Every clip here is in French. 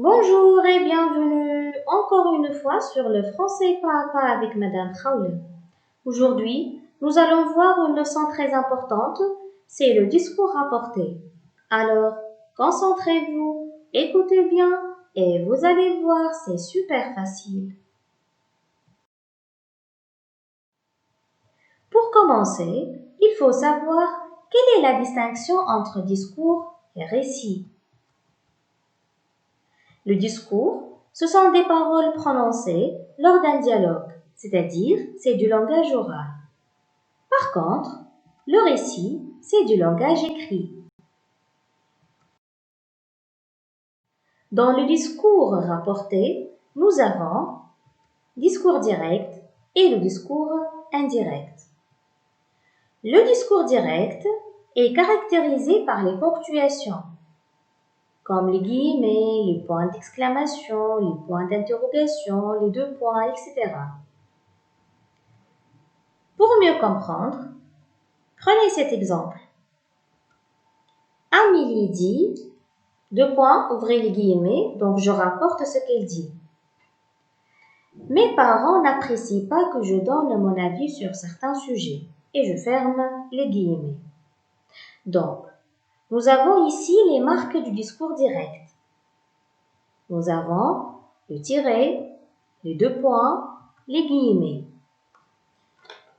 Bonjour et bienvenue encore une fois sur le français pas à pas avec Madame Khawla. Aujourd'hui, nous allons voir une leçon très importante, c'est le discours rapporté. Alors, concentrez-vous, écoutez bien et vous allez voir, c'est super facile. Pour commencer, il faut savoir quelle est la distinction entre discours et récit. Le discours, ce sont des paroles prononcées lors d'un dialogue, c'est-à-dire c'est du langage oral. Par contre, le récit, c'est du langage écrit. Dans le discours rapporté, nous avons discours direct et le discours indirect. Le discours direct est caractérisé par les ponctuations, comme les guillemets, les points d'exclamation, les points d'interrogation, les deux points, etc. Pour mieux comprendre, prenez cet exemple. Amélie dit, deux points, ouvrez les guillemets, donc je rapporte ce qu'elle dit. Mes parents n'apprécient pas que je donne mon avis sur certains sujets, et je ferme les guillemets. Donc, nous avons ici les marques du discours direct. Nous avons le tiret, les deux points, les guillemets.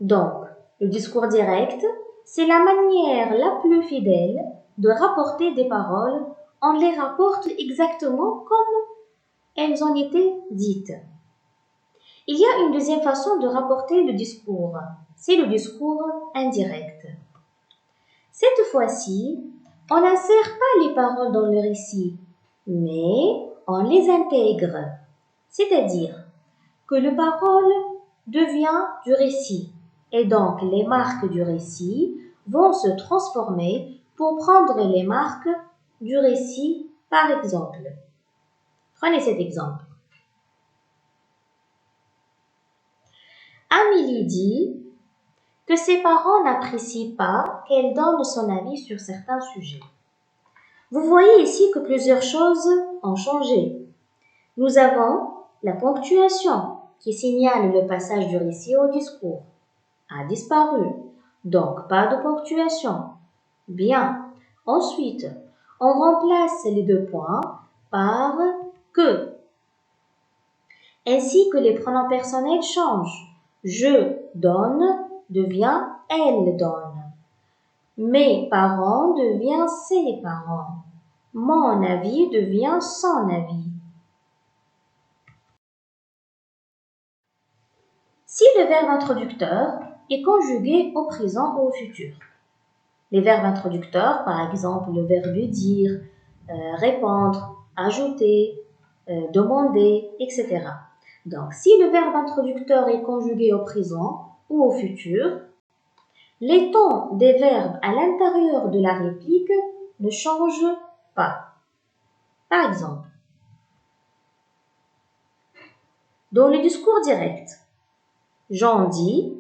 Donc, le discours direct, c'est la manière la plus fidèle de rapporter des paroles. On les rapporte exactement comme elles ont été dites. Il y a une deuxième façon de rapporter le discours, c'est le discours indirect. Cette fois-ci, on n'insère pas les paroles dans le récit, mais on les intègre, c'est-à-dire que la parole devient du récit et donc les marques du récit vont se transformer pour prendre les marques du récit par exemple. Prenez cet exemple. Amélie dit que ses parents n'apprécient pas qu'elle donne son avis sur certains sujets. Vous voyez ici que plusieurs choses ont changé. Nous avons la ponctuation qui signale le passage du récit au discours. A disparu, donc pas de ponctuation. Bien. Ensuite, on remplace les deux points par que. Ainsi que les pronoms personnels changent. Je donne devient elle donne. Mes parents devient ses parents. Mon avis devient son avis. Si le verbe introducteur est conjugué au présent ou au futur. Les verbes introducteurs, par exemple le verbe dire, répondre, ajouter, demander, etc. Donc, si le verbe introducteur est conjugué au présent ou au futur, les tons des verbes à l'intérieur de la réplique ne changent pas. Par exemple, dans le discours direct, j'en dis,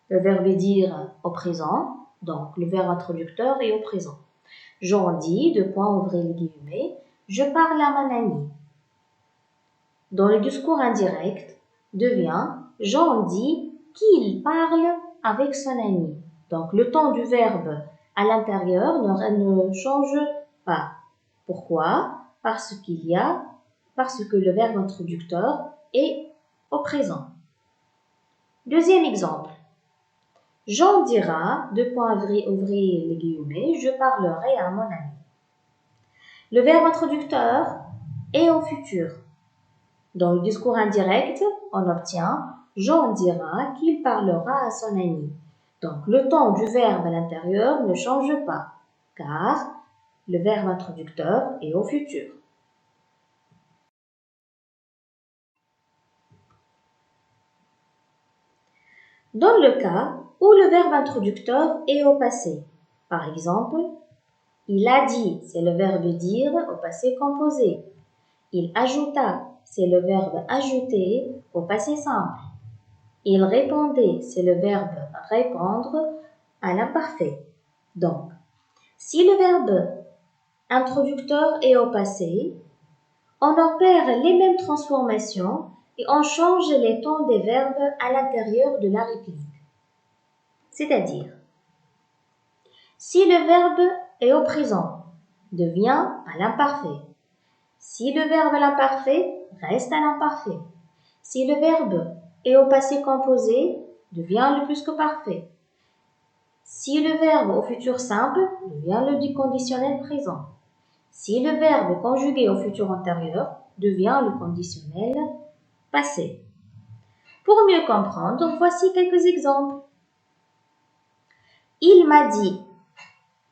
le verbe dire au présent, donc le verbe introducteur est au présent. J'en dis, deux points, ouvrez les guillemets, je parle à mon ami. Dans le discours indirect, devient, j'en dis qu'il parle avec son ami. Donc le ton du verbe à l'intérieur ne change pas. Pourquoi? Parce que le verbe introducteur est au présent. Deuxième exemple. Jean dira, deux points ouvrir les guillemets, je parlerai à mon ami. Le verbe introducteur est au futur. Dans le discours indirect, on obtient Jean dira qu'il parlera à son ami. Donc le ton du verbe à l'intérieur ne change pas, car le verbe introducteur est au futur. Dans le cas où le verbe introducteur est au passé, par exemple, il a dit, c'est le verbe dire au passé composé. Il ajouta, c'est le verbe ajouter au passé simple. Il répondait, c'est le verbe répondre à l'imparfait. Donc, si le verbe introducteur est au passé, on opère les mêmes transformations et on change les temps des verbes à l'intérieur de la réplique. C'est-à-dire, si le verbe est au présent, devient à l'imparfait. Si le verbe à l'imparfait, reste à l'imparfait. Si le verbe est au passé composé, devient le plus que parfait. Si le verbe au futur simple, devient le conditionnel présent. Si le verbe est conjugué au futur antérieur, devient le conditionnel passé. Pour mieux comprendre, voici quelques exemples. Il m'a dit.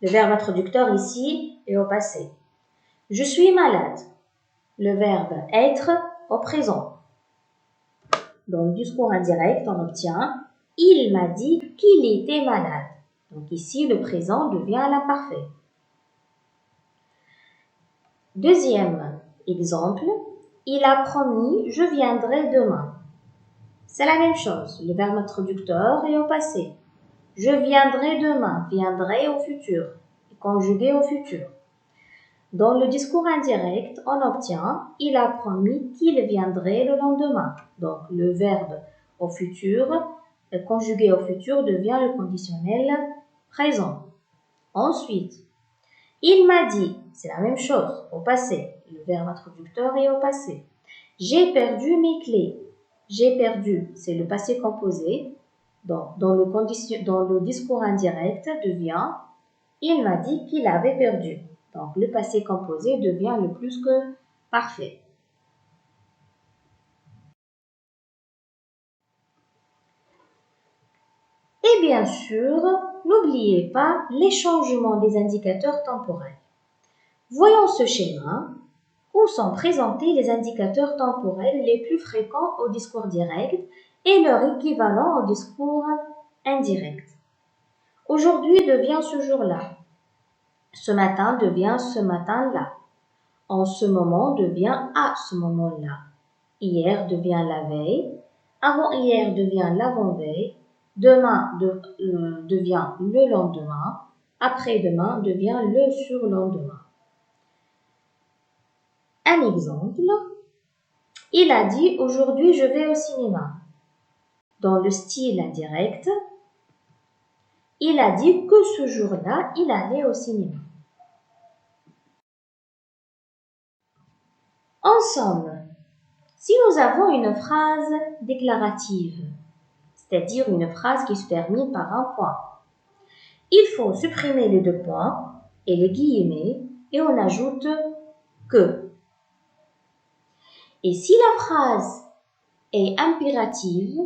Le verbe introducteur ici est au passé. Je suis malade. Le verbe être au présent. Dans le discours indirect, on obtient « Il m'a dit qu'il était malade ». Donc ici, le présent devient l'imparfait. Deuxième exemple, « Il a promis, je viendrai demain ». C'est la même chose, le verbe introducteur est au passé. Je viendrai demain, viendrai au futur, conjugué au futur. Dans le discours indirect, on obtient « Il a promis qu'il viendrait le lendemain ». Donc, le verbe au futur, conjugué au futur, devient le conditionnel présent. Ensuite, « Il m'a dit », c'est la même chose, au passé. Le verbe introducteur est au passé. « J'ai perdu mes clés ». J'ai perdu, c'est le passé composé. Donc, dans le discours indirect, devient « Il m'a dit qu'il avait perdu ». Donc, le passé composé devient le plus que parfait. Et bien sûr, n'oubliez pas les changements des indicateurs temporels. Voyons ce schéma où sont présentés les indicateurs temporels les plus fréquents au discours direct et leur équivalent au discours indirect. Aujourd'hui devient ce jour-là. Ce matin devient ce matin-là. En ce moment devient à ce moment-là. Hier devient la veille. Avant-hier devient l'avant-veille. Demain devient le lendemain. Après-demain devient le surlendemain. Un exemple. Il a dit « Aujourd'hui, je vais au cinéma ». Dans le style indirect, il a dit que ce jour-là, il allait au cinéma. En somme, si nous avons une phrase déclarative, c'est-à-dire une phrase qui se termine par un point, il faut supprimer les deux points et les guillemets et on ajoute que. Et si la phrase est impérative,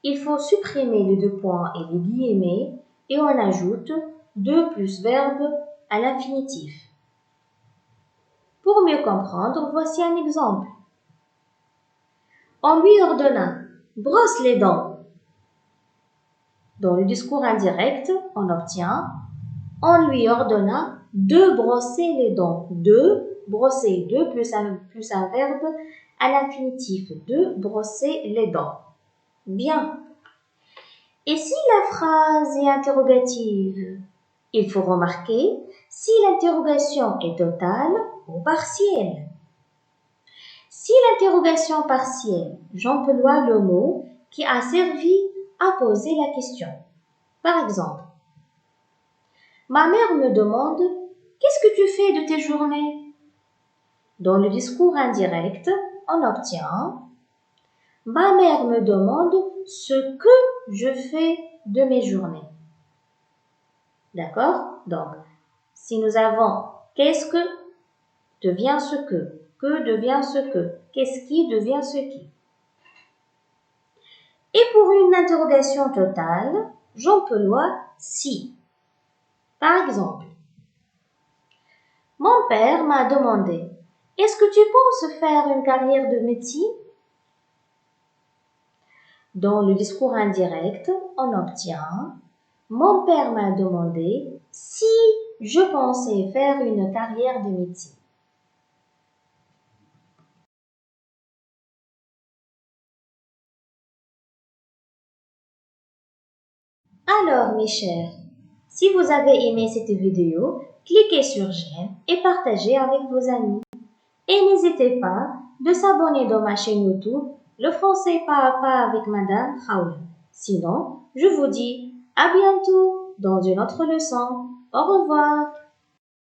il faut supprimer les deux points et les guillemets et on ajoute 2 plus verbe à l'infinitif. Pour mieux comprendre, voici un exemple. On lui ordonna « brosse les dents ». Dans le discours indirect, on obtient « on lui ordonna de brosser les dents ». De brosser, 2 plus un verbe à l'infinitif. De brosser les dents. Bien. Et si la phrase est interrogative, il faut remarquer si l'interrogation est totale ou partielle. Si l'interrogation partielle, j'emploie le mot qui a servi à poser la question. Par exemple, ma mère me demande « Qu'est-ce que tu fais de tes journées ?» Dans le discours indirect, on obtient « Ma mère me demande ce que je fais de mes journées. » D'accord? Donc, si nous avons « qu'est-ce que » devient ce que devient ce que, qu'est-ce qui devient ce qui. Et pour une interrogation totale, j'emploie si. Par exemple, mon père m'a demandé « Est-ce que tu penses faire une carrière de médecine ?» Dans le discours indirect, on obtient « Mon père m'a demandé si je pensais faire une carrière de médecine. » Alors, mes chers, si vous avez aimé cette vidéo, cliquez sur j'aime et partagez avec vos amis. Et n'hésitez pas de s'abonner dans ma chaîne YouTube, Le français pas à pas avec Madame Khawla. Sinon, je vous dis à bientôt dans une autre leçon. Au revoir.